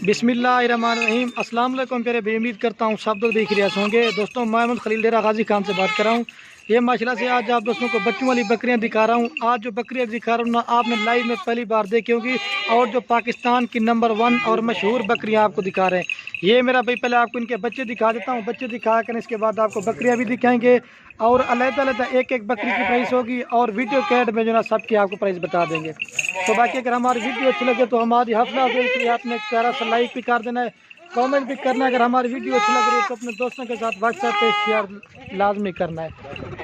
बिस्मिल्लाहिर्रहमानिर्रहीम। अस्सलाम वालेकुम प्यारे भाई, उम्मीद करता हूँ सब लोग देख रियास होंगे। दोस्तों मैं मोहम्मद खलील डेरा गाजी खान से बात कर रहा हूँ। ये माशाल्लाह से आज आप दोस्तों को बच्चों वाली बकरियां दिखा रहा हूँ। आज जो बकरियां दिखा रहा हूँ ना, आपने लाइव में पहली बार देखी होगी और जो पाकिस्तान की नंबर 1 और मशहूर बकरियां आपको दिखा रहे हैं। ये मेरा भाई, पहले आपको इनके बच्चे दिखा देता हूँ। बच्चे दिखा कर इसके बाद आपको बकरियाँ भी दिखाएंगे और अलग-अलग एक एक बकरी की प्राइस होगी और वीडियो कैड में जो ना सबकी आपको प्राइस बता देंगे। तो बाकी अगर हमारी वीडियो अच्छी लगे तो हमारी हौसला अफजाई आपने एक प्यारा सा लाइक भी कर देना है, कमेंट भी करना है। अगर हमारी वीडियो अच्छी लग रही है तो अपने दोस्तों के साथ व्हाट्सएप पे शेयर लाजमी करना है।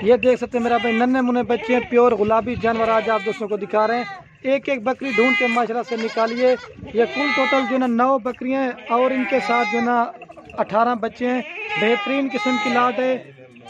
ये देख सकते हैं मेरा भाई, नन्हे मुन्ने बच्चे हैं, प्योर गुलाबी जानवर आज आप दोस्तों को दिखा रहे हैं। एक एक बकरी ढूंढ के माशाल्लाह से निकालिए। ये कुल टोटल जो ना 9 बकरियाँ हैं और इनके साथ जो ना 18 बच्चे हैं। बेहतरीन किस्म की लाट है।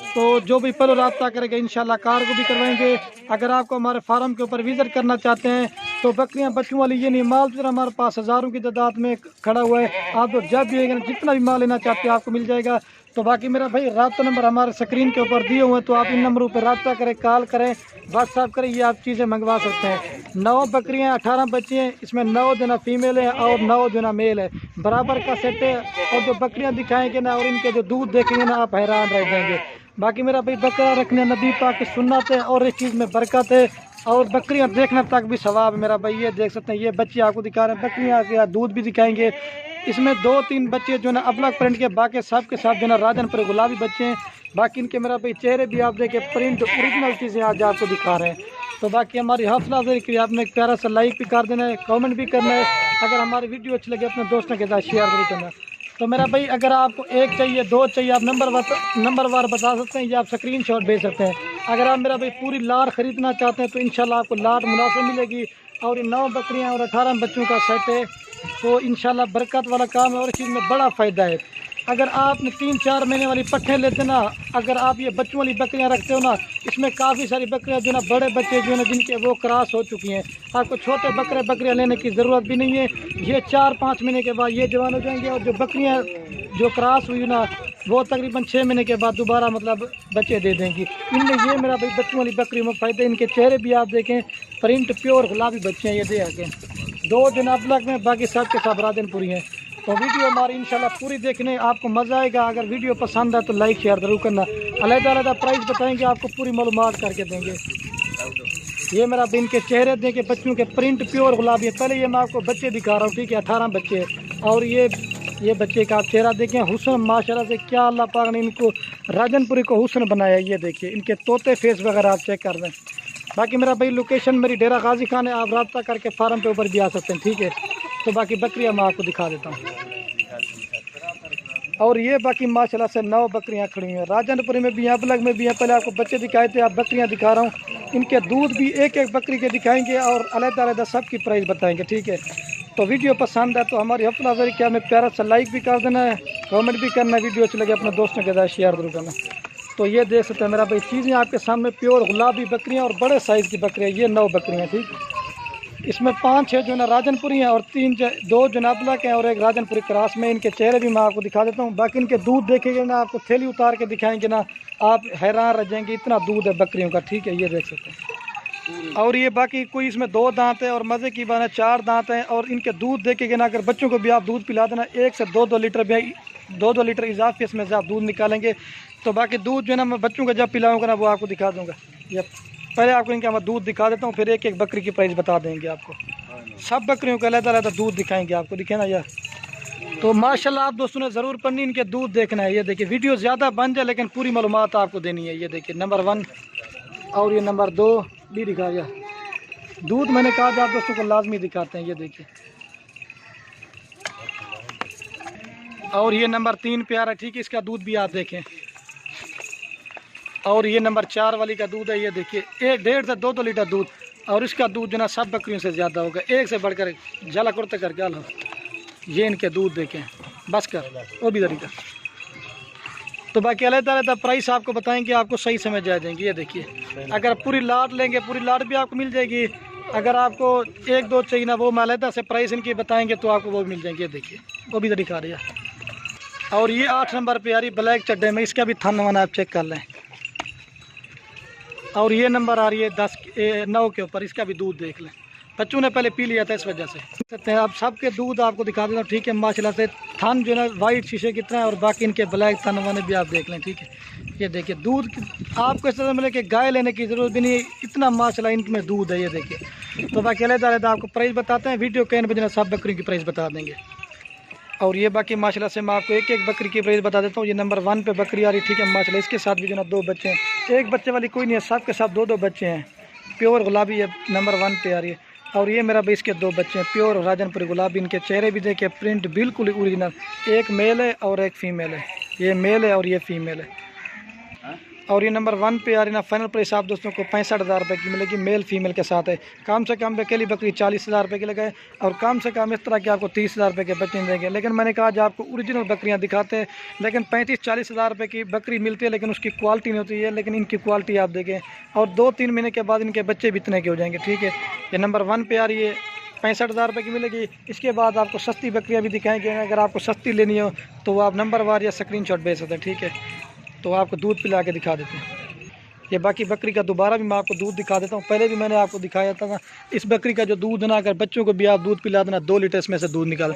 तो जो भी पहले रब्ता करेगा इंशाल्लाह कार को भी करवाएंगे। अगर आपको हमारे फार्म के ऊपर विजिट करना चाहते हैं तो बकरियां बच्चों वाली ये नहीं, माल जो हमारे पास हज़ारों की तादाद में खड़ा हुआ है। आप तो जब भी आएंगे जितना भी माल लेना चाहते हैं आपको मिल जाएगा। तो बाकी मेरा भाई रब्ता नंबर हमारे स्क्रीन के ऊपर दिए हुए हैं, तो आप इन नंबरों पर रब्ता करें, कॉल करें, व्हाट्सएप करें, ये आप चीज़ें मंगवा सकते हैं। 9 बकरियाँ 18 बच्चे हैं, इसमें 9 जो ना फीमेल है और 9 जो ना मेल है, बराबर का सेट है। और जो बकरियाँ दिखाएंगे ना और इनके जो दूध देखेंगे ना, आप हैरान रह जाएंगे। बाकी मेरा भाई, बकरा रखने नबी पाक की सुन्नत है और इस चीज़ में बरकत है और बकरियां देखने तक भी सवाब है मेरा भाई। ये देख सकते हैं, ये बच्चे आपको दिखा रहे हैं, बकरियां के दूध भी दिखाएंगे। इसमें 2-3 बच्चे जो ना अबलग प्रिंट के, बाकी सब के सब जो ना राजनपुर गुलाबी बच्चे हैं। बाकी इनके मेरा भाई चेहरे भी आप देखें, प्रिंट ओरिजिनल चीज़ें आज आपको दिखा रहे हैं। तो बाकी हमारी हौसला अफजाई के लिए आपने एक प्यारा सा लाइक भी कर देना है, कमेंट भी करना है। अगर हमारी वीडियो अच्छी लगे अपने दोस्तों के साथ शेयर भी करना है। तो मेरा भाई, अगर आपको 1 चाहिए 2 चाहिए, आप नंबरवार बता सकते हैं या आप स्क्रीनशॉट भेज सकते हैं। अगर आप मेरा भाई पूरी लाट ख़रीदना चाहते हैं तो इंशाल्लाह आपको लाट मुनासिब मिलेगी। और ये 9 बकरियां और 18 बच्चों का सेट है, तो इंशाल्लाह बरकत वाला काम है और इस चीज़ में बड़ा फ़ायदा है। अगर आपने 3-4 महीने वाली पट्ठे लेते ना, अगर आप ये बच्चों वाली बकरियां रखते हो ना, इसमें काफ़ी सारी बकरियां जो ना बड़े बच्चे जो है ना जिनके वो क्रॉस हो चुकी हैं। आपको छोटे बकरियां लेने की ज़रूरत भी नहीं है। ये 4-5 महीने के बाद ये जवान हो जाएंगे और जो बकरियां जो क्रॉस हुई ना, वो तकरीबन 6 महीने के बाद दोबारा मतलब बच्चे दे देंगी। इनमें ये मेरा भाई बच्चों वाली बकरी में फ़ायदा। इनके चेहरे भी आप देखें, प्रिंट प्योर गुलाबी बच्चे हैं। ये दे आगे 2 दिन अबलग में, बाकी सब के सब राजनपुरी हैं। तो वीडियो हमारी इंशाल्लाह पूरी देखने आपको मज़ा आएगा। अगर वीडियो पसंद है तो लाइक शेयर ज़रूर करना। अलग-अलग प्राइस बताएंगे, आपको पूरी मालूमात करके देंगे। ये मेरा बिन के चेहरे देखे, बच्चों के प्रिंट प्योर गुलाबी है। पहले ये मैं आपको बच्चे दिखा रहा हूँ, ठीक है, 18 बच्चे और ये बच्चे का आप चेहरा देखें, हुस्न माशाल्लाह से क्या अल्लाह पाक ने इनको राजनपुरी को हुस्न बनाया। ये देखिए इनके तोते फेस वगैरह आप चेक कर लें। बाकी मेरा भाई लोकेशन मेरी डेरा गाजी खान है, आप रब्ता करके फार्म पे ऊपर भी आ सकते हैं, ठीक है। तो बाकी बकरियां मैं आपको दिखा देता हूँ। और ये बाकी माशाल्लाह से 9 बकरियां खड़ी हैं, राजनपुरी में भी हैं, अबलग में भी हैं। पहले आपको बच्चे दिखाए थे, आप बकरियां दिखा रहा हूँ। इनके दूध भी एक एक बकरी के दिखाएंगे और अलग-अलग सब की प्राइस बताएंगे, ठीक है। तो वीडियो पसंद है तो हमारी हौसला अफजाई क्या हमें प्यारा सा लाइक भी कर देना है, कमेंट भी करना है, वीडियो अच्छी लगे अपने दोस्तों के साथ शेयर जरूर करना। तो ये देख सकते हैं मेरा भाई, चीज़ें आपके सामने प्योर गुलाबी बकरियाँ और बड़े साइज़ की बकरियाँ। ये 9 बकरियाँ, ठीक। इसमें 5-6 जो ना राजनपुरी हैं और 2 जनाबला के हैं और एक राजनपुरी क्रॉस में। इनके चेहरे भी मैं आपको दिखा देता हूँ। बाकी इनके दूध देखेंगे ना, आपको थैली उतार के दिखाएंगे ना, आप हैरान रह जाएंगे, इतना दूध है बकरियों का, ठीक है। ये देख सकते हैं। और ये बाकी कोई इसमें 2 दांत है और मज़े की बात है 4 दांत हैं। और इनके दूध देखेंगे ना, अगर बच्चों को भी आप दूध पिला देना 1 से 2-2 लीटर भी, 2-2 लीटर इजाफी इसमें से आप दूध निकालेंगे। तो बाकी दूध जो है ना मैं बच्चों को जब पिलाऊंगा ना वो आपको दिखा दूंगा। ये पहले आपको इनका मैं दूध दिखा देता हूँ, फिर एक एक बकरी की प्राइस बता देंगे आपको। सब बकरियों का अलग-अलग दूध दिखाएंगे आपको, दिखे ना यार। तो माशाल्लाह आप दोस्तों ने ज़रूर पढ़नी, इनके दूध देखना है। ये देखिए वीडियो ज़्यादा बन जाए लेकिन पूरी मालूमात आपको देनी है। ये देखिए नंबर 1 और ये नंबर 2 भी दिखा दिया। दूध मैंने कहा था आप दोस्तों को लाजमी दिखाते हैं। ये देखिए, और ये नंबर 3 प्यारा, ठीक है, इसका दूध भी आप देखें। और ये नंबर 4 वाली का दूध है। ये देखिए 1.5 से 2-2 लीटर दूध और इसका दूध जो ना सब बकरियों से ज़्यादा होगा, एक से बढ़कर जला कुर्ते कर क्या लो। ये इनके दूध देखें, बस कर वो भी तरीका। तो बाकी अलग-अलग प्राइस आपको बताएंगे, आपको सही समझ आ जाएंगे। ये देखिए अगर पूरी लाट लेंगे, पूरी लाट भी आपको मिल जाएगी। अगर आपको 1-2 चाहिए ना, वो अलग से प्राइस इनकी बताएंगे तो आपको वो मिल जाएंगे। ये देखिए वो भी दिखा रही है। और ये 8 नंबर पे आ रही ब्लैक चड्डे में, इसका भी थन वन आप चेक कर लें। और ये नंबर आ रही है 9 के ऊपर, इसका भी दूध देख लें। बच्चों ने पहले पी लिया था, इस वजह से सकते हैं। आप सबके दूध आपको दिखा देता हूँ, ठीक है। माशाल्लाह से थन जो है ना वाइट शीशे की तरह है, और बाकी इनके ब्लैक थन वाने भी आप देख लें, ठीक है। ये देखिए दूध आपको इस तरह मिले कि गाय लेने की ज़रूरत भी नहीं है, इतना माशाल्लाह इनमें दूध है। ये देखिए, तो बाकी अलग-अलग आपको प्राइस बताते हैं, वीडियो के एंड में सब बकरियों की प्राइस बता देंगे। और ये बाकी माशाल्लाह से मैं आपको एक एक बकरी की प्राइस बता देता हूँ। ये नंबर 1 पे बकरी आ रही है, ठीक है माशाल्लाह। इसके साथ भी जो ना 2 बच्चे हैं, एक बच्चे वाली कोई नहीं है, सब के साथ 2-2 बच्चे हैं। प्योर गुलाबी है, नंबर 1 पे आ रही है। और ये मेरा भी इसके 2 बच्चे हैं, प्योर राजनपुरी गुलाबी। इनके चेहरे भी देखिए, प्रिंट बिल्कुल ओरिजिनल, एक मेल है और एक फ़ीमेल है। ये मेल है और ये फ़ीमेल है। और ये नंबर 1 पे आ रही ना, फाइनल प्राइस आप दोस्तों को 65,000 रुपये की मिलेगी, मेल फीमेल के साथ है। कम से कम अकेली बकरी 40,000 रुपये की लगाए, और कम से कम इस तरह के आपको 30,000 रुपये के बच्चे देंगे। लेकिन मैंने कहा जो आपको ओरिजिनल बकरियां दिखाते हैं, लेकिन 35-40 हज़ार रुपये की बकरी मिलती है, लेकिन उसकी क्वालिटी नहीं होती है। लेकिन इनकी क्वालिटी आप देखें, और 2-3 महीने के बाद इनके बच्चे भी इतने के हो जाएंगे, ठीक है। ये नंबर 1 पे आ रही है, 65,000 रुपये की मिलेगी। इसके बाद आपको सस्ती बकरियाँ भी दिखाएंगे, अगर आपको सस्ती लेनी हो तो आप नंबर वार या स्क्रीनशॉट भेज सकते हैं, ठीक है। तो आपको दूध पिला के दिखा देते हैं। ये बाकी बकरी का दोबारा भी मैं आपको दूध दिखा देता हूँ, पहले भी मैंने आपको दिखाया था। इस बकरी का जो दूध है ना, अगर बच्चों को भी आप दूध पिला देना, 2 लीटर इसमें से दूध निकाल।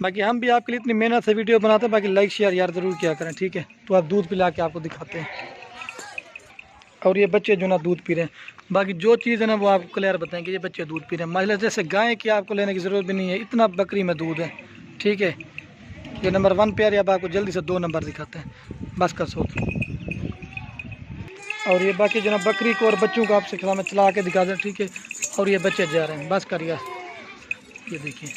बाकी हम भी आपके लिए इतनी मेहनत से वीडियो बनाते हैं, बाकी लाइक शेयर यार ज़रूर किया करें, ठीक है। तो आप दूध पिला के आपको दिखाते हैं। और ये बच्चे जो ना दूध पी रहे हैं, बाकी जो चीज़ है ना वो आपको क्लियर बताएंगे। ये बच्चे दूध पी रहे हैं, मतलब जैसे गाय की आपको लेने की ज़रूरत भी नहीं है, इतना बकरी में दूध है, ठीक है। ये नंबर 1 पे आ रही है। अब आपको जल्दी से 2 नंबर दिखाते हैं, बस कर सोच। और ये बाकी जो ना बकरी को और बच्चों को आपसे खिला में चला के दिखा दें, ठीक है। और ये बच्चे जा रहे हैं, बस करिए, ये देखिए।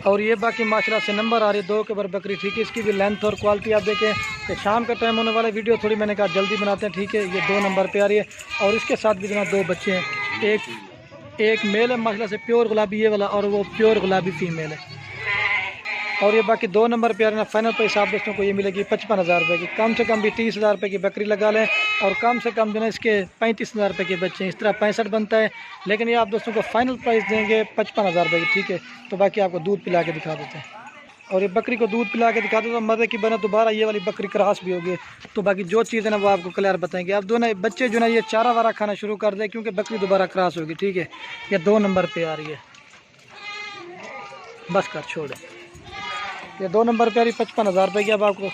और ये बाकी माशाल्लाह से नंबर आ रही है 2 के ऊपर बकरी, ठीक है। इसकी भी लेंथ और क्वालिटी आप देखें। कि शाम का टाइम होने वाला वीडियो थोड़ी मैंने कहा जल्दी बनाते हैं, ठीक है। ये 2 नंबर पे आ रही है, और इसके साथ भी जो ना 2 बच्चे हैं। एक मेल है माशाल्लाह से प्योर गुलाबी ये वाला, और वो प्योर गुलाबी फीमेल है। और ये बाकी 2 नंबर पे आ रहे हैं। फाइनल प्राइस आप दोस्तों को ये मिलेगी 55,000 रुपये की। कम से कम भी 30,000 रुपये की बकरी लगा लें, और कम से कम जो है इसके 35,000 रुपये के बच्चे हैं। इस तरह 65 बनता है, लेकिन ये आप दोस्तों को फाइनल प्राइस देंगे 55,000 रुपये की, ठीक है। तो बाकी आपको दूध पिला के दिखा देते हैं। और ये बकरी को दूध पिला के दिखा देते, तो मज़े की बना दोबारा ये वाली बकरी क्रॉस भी होगी। तो बाकी जो चीज़ है ना वो आपको क्लियर बताएंगे। आप दोनों बच्चे जो ना ये चारा वारा खाना शुरू कर दें, क्योंकि बकरी दोबारा क्रॉस होगी, ठीक है। ये 2 नंबर पर आ रही है, बस कर छोड़े। ये 2 नंबर पे आ रही 55,000 रुपये की अब आपको।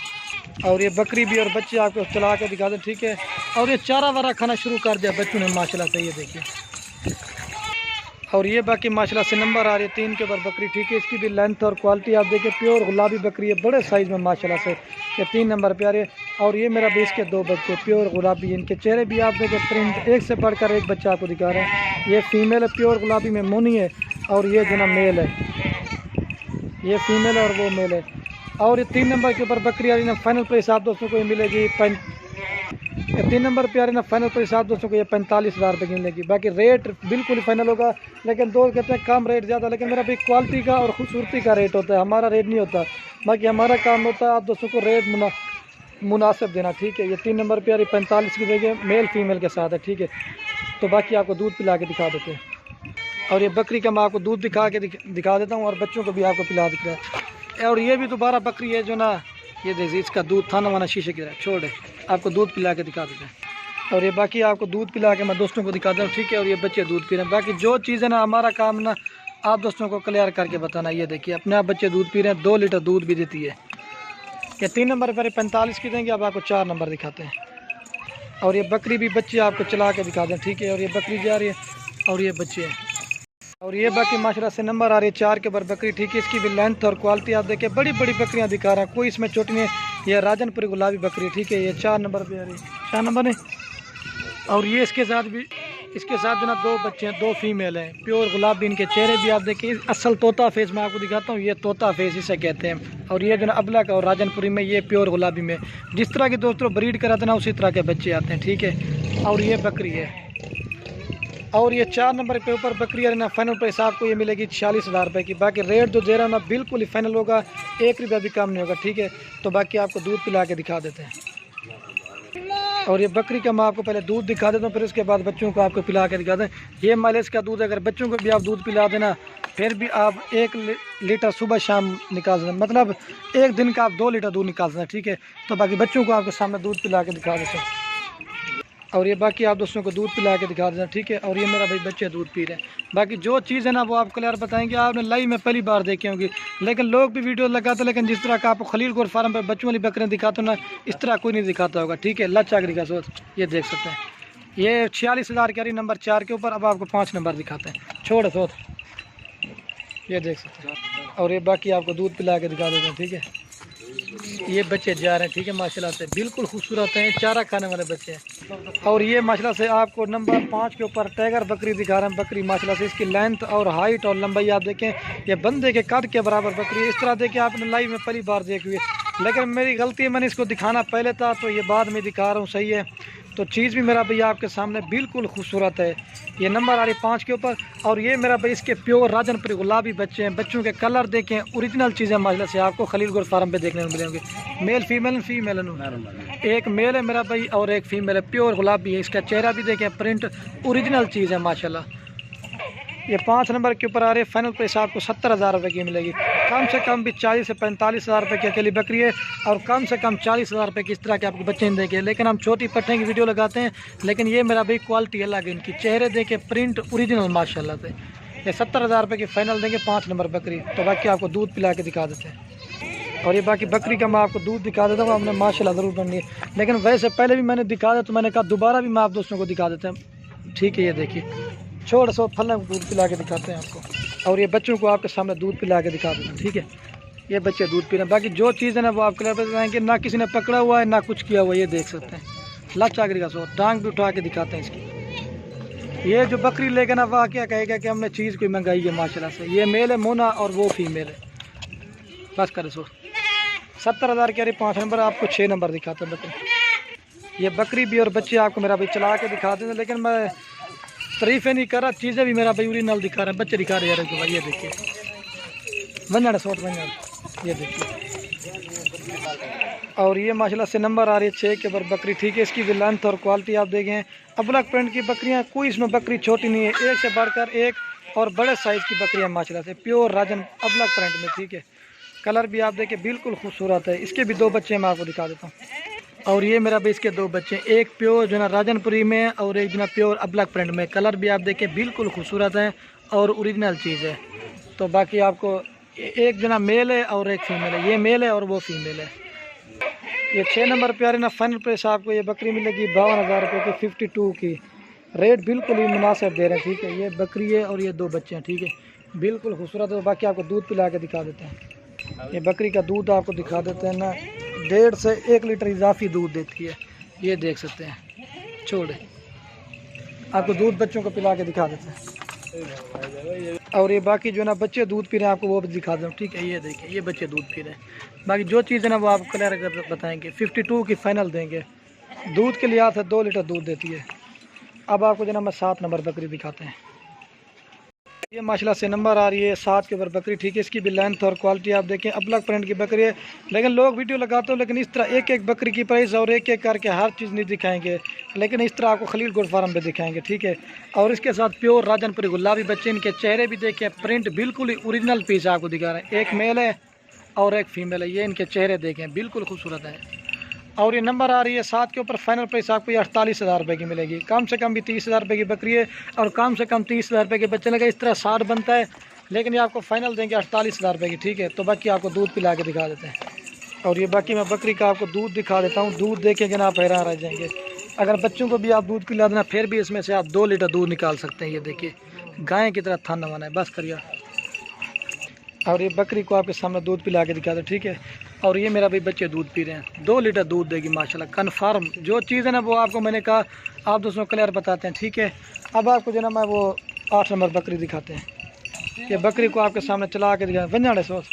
और ये बकरी भी और बच्चे आपको चला के दिखा दें, ठीक है। और ये चारा वारा खाना शुरू कर दिया बच्चों ने माशाल्लाह से, ये देखिए। और ये बाकी माशाल्लाह से नंबर आ रही है 3 के ऊपर बकरी, ठीक है। इसकी भी लेंथ और क्वालिटी आप देखिए, प्योर गुलाबी बकरी है, बड़े साइज़ में माशाल्लाह से। ये 3 नंबर पे आ रही है। और ये मेरा बेस के 2 बच्चे प्योर गुलाबी, इनके चेहरे भी आप देखिए, प्रिंट एक से बढ़कर एक बच्चा आपको दिखा रहे हैं। ये फीमेल है, प्योर गुलाबी में मोनी है, और ये जो ना मेल है, ये फीमेल है और वो मेल है। और ये 3 नंबर के ऊपर बकरी आ रही ना, फाइनल प्राइस आप दोस्तों को ये मिलेगी ये 3 नंबर पे आ रही ना, फाइनल प्राइस आप दोस्तों को ये 45,000 रुपये की मिलेगी। बाकी रेट बिल्कुल ही फाइनल होगा, लेकिन दोस्त कहते हैं कम रेट ज़्यादा, लेकिन मेरा भी क्वालिटी का और खूबसूरती का रेट होता है, हमारा रेट नहीं होता। बाकी हमारा काम होता है आप दोस्तों को रेट मुनासिब देना, ठीक है। ये 3 नंबर पे आ रही 45 की देंगे, मेल फीमेल के साथ है, ठीक है। तो बाकी आपको दूध पिला के दिखा देते हैं। और ये बकरी का मैं आपको दूध दिखा के दिखा देता हूँ, और बच्चों को भी आपको पिला दिख रहा है। और ये भी दोबारा बकरी है जो ना, ये देखिए इसका दूध थाना वाना शीशे की तरह छोड़े, आपको दूध पिला के दिखा देते हैं। और ये बाकी आपको दूध पिला के मैं दोस्तों को दिखाता हूँ, ठीक है। और ये बच्चे दूध पी रहे हैं। बाकी जो चीज़ है ना, हमारा काम ना आप दोस्तों को क्लियर करके बताना। ये देखिए अपने आप बच्चे दूध पी रहे हैं, 2 लीटर दूध भी देती है। ये 3 नंबर पर 45 की देंगे। अब आपको 4 नंबर दिखाते हैं। और ये बकरी भी बच्चे आपको चला के दिखा दें, ठीक है। और ये बकरी जा रही है, और ये बच्चे हैं। और ये बाकी माशाल्लाह से नंबर आ रही है 4 के ऊपर बकरी, ठीक है। इसकी भी लेंथ और क्वालिटी आप देखें, बड़ी बड़ी बकरियां दिखा रहा है, कोई इसमें छोटी नहीं है। ये राजनपुरी गुलाबी बकरी, ठीक है। ये 4 नंबर पे आ रही है, 4 नंबर है। और ये इसके साथ जो ना 2 बच्चे हैं, 2 फीमेल हैं, प्योर गुलाबी। इनके चेहरे भी आप देखिए, असल तोता फेस मैं आपको दिखाता हूँ, ये तोता फेस इसे कहते हैं। और ये जो ना अबला का और राजनपुरी में, ये प्योर गुलाबी में, जिस तरह के दोस्तों ब्रीड कराते ना उसी तरह के बच्चे आते हैं, ठीक है। और ये बकरी है। और ये 4 नंबर के ऊपर बकरी है ना, फाइनल प्राइस आपको ये मिलेगी 46,000 रुपये की। बाकी रेट जो दे रहा हूँ ना बिल्कुल ही फाइनल होगा, 1 रुपया भी कम नहीं होगा, ठीक है। तो बाकी आपको दूध पिला के दिखा देते हैं। और ये बकरी का मैं आपको पहले दूध दिखा देता हूँ, फिर उसके बाद बच्चों को आपको पिला के दिखा दें। ये माइलेज का दूध है, अगर बच्चों को भी आप दूध पिला देना, फिर भी आप 1 लीटर सुबह शाम निकाल दें, मतलब 1 दिन का आप 2 लीटर दूध निकाल दें, ठीक है। तो बाकी बच्चों को आपके सामने दूध पिला के दिखा देते हैं। और ये बाकी आप दोस्तों को दूध पिला के दिखा देना, ठीक है। और ये मेरा भाई बच्चे दूध पी रहे हैं। बाकी जो चीज़ है ना वो आपको क्लियर बताएंगे, आपने लाइव में पहली बार देखे होंगे, लेकिन लोग भी वीडियो लगाते, लेकिन जिस तरह का आपको खलील गोर फार्म पर बच्चों वाली बकरियाँ दिखाते हो ना, इस तरह कोई नहीं दिखाता होगा, ठीक है। लच चाकरी का सोच ये देख सकते हैं, ये 46,000 की नंबर 4 के ऊपर। अब आपको 5 नंबर दिखाते हैं, छोड़ सोच ये देख सकते हैं। और ये बाकी आपको दूध पिला के दिखा देते हैं, ठीक है। ये बच्चे जा रहे हैं, ठीक है, माशाल्लाह से बिल्कुल खूबसूरत हैं, चारा खाने वाले बच्चे हैं। और ये माशाल्लाह से आपको नंबर 5 के ऊपर टाइगर बकरी दिखा रहे हैं। बकरी माशाल्लाह से इसकी लेंथ और हाइट और लंबाई आप देखें, ये बंदे के कद के बराबर बकरी। इस तरह देखिए, आपने लाइव में पहली बार देखी हुई है, लेकिन मेरी गलती है, मैंने इसको दिखाना पहले था तो ये बाद में दिखा रहा हूँ, सही है। तो चीज़ भी मेरा भैया आपके सामने बिल्कुल खूबसूरत है। ये नंबर आ रही 5 के ऊपर। और ये मेरा भाई इसके प्योर राजनपुरी गुलाबी बच्चे हैं। बच्चों के कलर देखें, ओरिजिनल चीज़ें माशाल्लाह से आपको खलील गोर फार्म पे देखने को मिलेंगे। मेल फीमेल एक मेल है मेरा भाई और एक फीमेल है, प्योर गुलाबी है। इसका चेहरा भी देखें, प्रिंट ओरिजिनल चीज़ है माशाल्लाह। ये 5 नंबर के ऊपर आ रहे हैं। फाइनल प्राइस आपको 70,000 रुपये की मिलेगी। कम से कम भी 40 से 45,000 रुपये की अकेली बकरी है, और कम से कम 40,000 रुपये की इस तरह के आपको बच्चे नहीं देंगे। लेकिन हम छोटी पट्टे की वीडियो लगाते हैं, लेकिन ये मेरा भाई क्वालिटी अलग है, इनकी चेहरे देखे, प्रिंट ओरिजिनल माशाल्लाह से। ये 70,000 रुपये की फाइनल देंगे 5 नंबर बकरी। तो बाकी आपको दूध पिला के दिखा देते हैं। और ये बाकी बकरी का मैं आपको दूध दिखा देता हूँ, आपने माशाल्लाह ज़रूर करनी है। लेकिन वैसे पहले भी मैंने दिखा दिया, तो मैंने कहा दोबारा भी मैं आप दोस्तों को दिखा देते हैं, ठीक है। ये देखिए, छोड़ सो फल दूध पिला के दिखाते हैं आपको। और ये बच्चों को आपके सामने दूध पिला के दिखा देते हैं, ठीक है। ये बच्चे दूध पी रहे हैं। बाकी जो चीज़ है ना वो आपके लिए बताएंगे, ना किसी ने पकड़ा हुआ है ना कुछ किया हुआ है, ये देख सकते हैं। लच चाकरी का सो टांग भी उठा के दिखाते हैं इसकी। ये जो बकरी लेकर ना वह क्या कहेगा कि हमने चीज़ कोई मंगाई है माशाल्लाह से। ये मेल है मोना और वो फीमेल है। बस करे सो 70,000 की 5 नंबर, आपको 6 नंबर दिखाते हैं बकरी। ये बकरी भी और बच्चे आपको मेरा भाई चला के दिखाते हैं, लेकिन मैं तारीफें नहीं कर रहा, चीज़ें भी मेरा भाई ओरिजिनल दिखा रहे हैं, बच्चे दिखा रहे हैं यार। ये देखिए वंजड़ सोट वंजड़, ये देखिए। और ये माशाल्लाह से नंबर आ रही है 6 के ऊपर बकरी, ठीक है। इसकी भी लेंथ और क्वालिटी आप देखें, अबलग प्रिंट की बकरियां, कोई इसमें बकरी छोटी नहीं है, एक से बढ़कर एक और बड़े साइज़ की बकरियां माशाल्लाह से प्योर राजन अबलग प्रिंट में, ठीक है। कलर भी आप देखें बिल्कुल खूबसूरत है। इसके भी 2 बच्चे मैं आपको दिखा देता हूँ। और ये मेरा भी इसके 2 बच्चे, एक प्योर जो ना राजनपुरी में और एक जो ना प्योर अबलग प्रिंट में। कलर भी आप देखें बिल्कुल खूबसूरत है और ओरिजिनल चीज़ है। तो बाकी आपको एक जना मेल है और एक फीमेल है, ये मेल है और वो फीमेल है। ये 6 नंबर पे आ रही ना फाइनल प्राइस आपको ये बकरी मिलेगी 52,000 रुपये की 52 की। रेट बिल्कुल ही मुनासिब दे रहे हैं, ठीक है। ये बकरी है और ये 2 बच्चे हैं, ठीक है, बिल्कुल खूबसूरत है। बाकी आपको दूध पिला के दिखा देते हैं। ये बकरी का दूध आपको दिखा देते हैं ना, 1.5 से 1 लीटर इजाफी दूध देती है, ये देख सकते हैं। छोड़े आपको दूध बच्चों को पिला के दिखा देते हैं। और ये बाकी जो ना बच्चे दूध पी रहे हैं आपको वो भी दिखा दूँ, ठीक है। ये देखिए, ये बच्चे दूध पी रहे हैं। बाकी जो चीज़ है ना वो आपको क्लियर कर बताएंगे। 52 की फाइनल देंगे। दूध के लिहाज से 2 लीटर दूध देती है। अब आपको जो ना मैं 7 नंबर बकरी दिखाते हैं। ये माशाल्लाह से नंबर आ रही है 7 के ऊपर बकरी, ठीक है। इसकी भी लेंथ और क्वालिटी आप देखें, अबलग प्रिंट की बकरी है। लेकिन लोग वीडियो लगाते हो, लेकिन इस तरह एक एक बकरी की प्राइस और एक एक करके हर चीज़ नहीं दिखाएंगे, लेकिन इस तरह आपको खलील गोट फार्म पे दिखाएंगे, ठीक है। और इसके साथ प्योर राजनपुरी गुलाबी बच्चे, इनके चेहरे भी देखें, प्रिंट बिल्कुल ही ओरिजिनल पीस आपको दिखा रहे हैं। एक मेल है और एक फीमेल है, ये इनके चेहरे देखें बिल्कुल खूबसूरत है। और ये नंबर आ रही है 7 के ऊपर। फाइनल प्राइस आपको ये 48,000 रुपये की मिलेगी। कम से कम भी 30,000 रुपये की बकरी है और कम से कम 30,000 रुपये के बच्चे लगे। इस तरह 60 बनता है, लेकिन ये आपको फाइनल देंगे 48,000 रुपये की, ठीक है। तो बाकी आपको दूध पिला के दिखा देते हैं। और ये बाकी मैं बकरी का आपको दूध दिखा देता हूँ। दूध देखेंगे ना आप हैरान रह जाएंगे। अगर बच्चों को भी आप दूध पिला देना, फिर भी इसमें से आप 2 लीटर दूध निकाल सकते हैं। ये देखिए, गाय की तरह थाना वाना है, बस करिए। और ये बकरी को आपके सामने दूध पिला के दिखा दो, ठीक है। और ये मेरा भाई बच्चे दूध पी रहे हैं, 2 लीटर दूध देगी माशाल्लाह कन्फर्म। जो चीज़ है ना वो आपको मैंने कहा आप दोस्तों क्लियर बताते हैं, ठीक है। अब आपको जो ना मैं वो 8 नंबर बकरी दिखाते हैं। ये बकरी को आपके सामने चला के दिखा बंजाड़े सोच।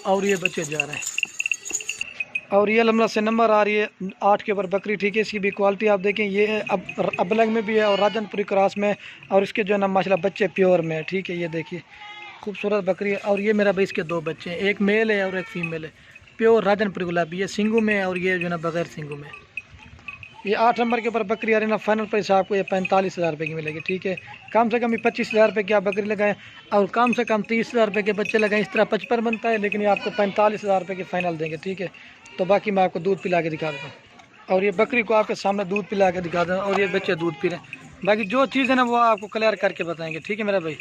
और ये बच्चे जा रहे हैं। और ये लम्बा से नंबर आ रही है 8 के ऊपर बकरी, ठीक है। इसकी भी क्वालिटी आप देखें, ये अब अबलग में भी है और राजनपुरी क्रॉस में, और इसके जो है ना माशाल्लाह बच्चे प्योर में है, ठीक है। ये देखिए खूबसूरत बकरी है। और ये मेरा भाई इसके 2 बच्चे हैं, एक मेल है और एक फीमेल है, प्योर राजनपुरी गुलाबी। ये सिंगू में है और ये जो है ना बगैर सिंगू में। ये 8 नंबर के ऊपर बकरी आ रही है ना, फाइनल प्राइस आपको ये 45,000 रुपये की मिलेगी, ठीक है। कम से कम 25,000 रुपये की आप बकरी लगाएं और कम से कम 30,000 रुपये के बच्चे लगाएं। इस तरह 55 बनता है, लेकिन ये आपको 45,000 रुपये की फ़ाइनल देंगे, ठीक है। तो बाकी मैं आपको दूध पिला के दिखा देता हूँ। और ये बकरी को आपके सामने दूध पिला के दिखा दें और ये बच्चे दूध पी रहे हैं। बाकी जो चीज़ है ना वो आपको क्लियर करके बताएंगे, ठीक है मेरा भाई।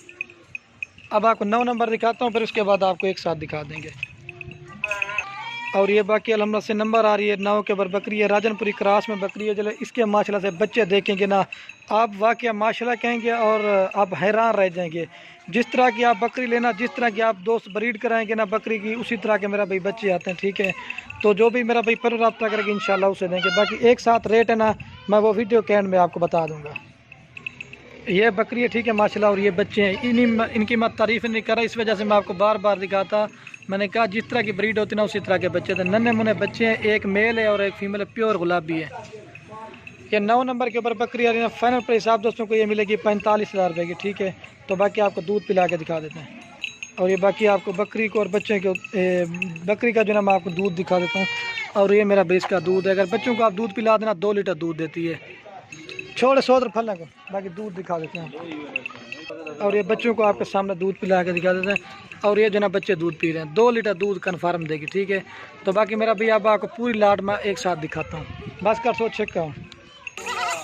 अब आपको 9 नंबर दिखाता हूँ, फिर उसके बाद आपको एक साथ दिखा देंगे। और ये बाकी अल्हम्दुलिल्लाह से नंबर आ रही है 9 के ऊपर बकरी है, राजनपुरी क्रॉस में बकरी है। चलो इसके माशाल्लाह से बच्चे देखेंगे ना आप वाकई माशाल्लाह कहेंगे और आप हैरान रह जाएंगे। जिस तरह की आप बकरी लेना, जिस तरह की आप दोस्त ब्रीड कराएंगे ना बकरी की, उसी तरह के मेरा भाई बच्चे आते हैं, ठीक है। तो जो भी मेरा भाई पर रब्ता करेंगे इंशाल्लाह उसे देंगे। बाकी एक साथ रेट है ना मैं वो वीडियो के एंड में आपको बता दूँगा। ये बकरी है, ठीक है माशाल्लाह। और ये बच्चे हैं, इनकी मैं तारीफ़ नहीं कर रहा, इस वजह से मैं आपको बार बार दिखाता। मैंने कहा जिस तरह की ब्रीड होती है ना उसी तरह के बच्चे थे, नन्हे मुन्ने बच्चे हैं। एक मेल है और एक फीमेल है, प्योर गुलाबी है। ये 9 नंबर के ऊपर बकरी आ रही है। फाइनल प्राइस आप दोस्तों को ये मिलेगी 45,000 रुपये की, ठीक है। तो बाकी आपको दूध पिला के दिखा देते हैं। और ये बाकी आपको बकरी को और बच्चे को बकरी का जो ना मैं आपको दूध दिखा देता हूँ। और ये मेरा भैंस का दूध है, अगर बच्चों को आप दूध पिला देना 2 लीटर दूध देती है। छोड़ 100 फल को, बाकी दूध दिखा देते हैं। और ये बच्चों को आपके सामने दूध पिला के दिखा देते हैं। और ये जो ना बच्चे दूध पी रहे हैं, 2 लीटर दूध कन्फर्म देगी, ठीक है। तो बाकी मेरा भैया अब आपको पूरी लाट में एक साथ दिखाता हूँ, बस कर सोच चेक हूँ।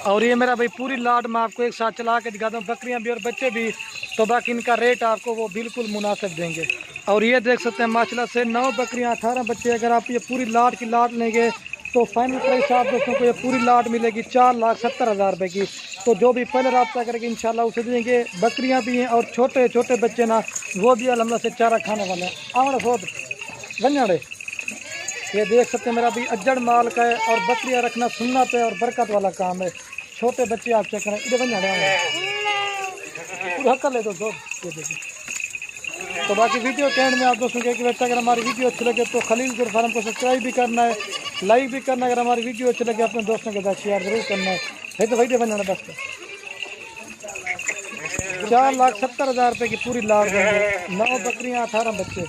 और ये मेरा भाई पूरी लाट में आपको एक साथ चला के दिखाता हूँ, बकरियाँ भी और बच्चे भी। तो बाकी इनका रेट आपको वो बिल्कुल मुनासिब देंगे। और ये देख सकते हैं माशाल्लाह से 9 बकरियाँ 18 बच्चे। अगर आप ये पूरी लाट की लाट लेंगे तो फाइनल प्राइस आप दोस्तों को ये पूरी लाट मिलेगी 4,70,000 रुपये की। तो जो भी पहले रब्ता करेंगे इंशाल्लाह उसे देंगे। बकरियां भी हैं और छोटे छोटे बच्चे ना वो भी अल्हम्दुलिल्लाह से चारा खाने वाले हैं। आवड़ सोद गंजाड़े ये देख सकते हैं मेरा भी अज्जड़ माल का है। और बकरियां रखना सुन्नत है और बरकत वाला काम है। छोटे बच्चे आप चेक करें, इधर गंजाड़े पूरा कर ले दोस्तों, ये देखिए। तो बाकी वीडियो के एंड में आप दोस्तों के अगर हमारी वीडियो अच्छी लगे तो खलील गुर फार्म को सब्सक्राइब भी करना है, लाइक भी करना है। अगर हमारी वीडियो अच्छी लगे अपने दोस्तों के साथ शेयर जरूर करना है। तो भाई बन जाना बस 4,70,000 रुपये की पूरी लाट देंगे। 9 बकरियाँ 18 बच्चे,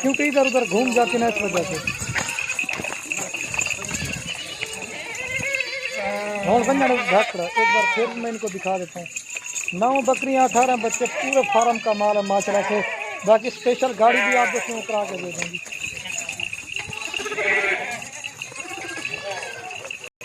क्योंकि इधर उधर घूम जाती ना इस वजह से। और बन जाना ढाकड़ा एक बार फिर मैं इनको दिखा देता हूँ। 9 बकरियाँ 18 बच्चे, पूरे फार्म का माल है माशाल्लाह से। बाकी स्पेशल गाड़ी भी आप दोस्तों को करा के दे देंगी।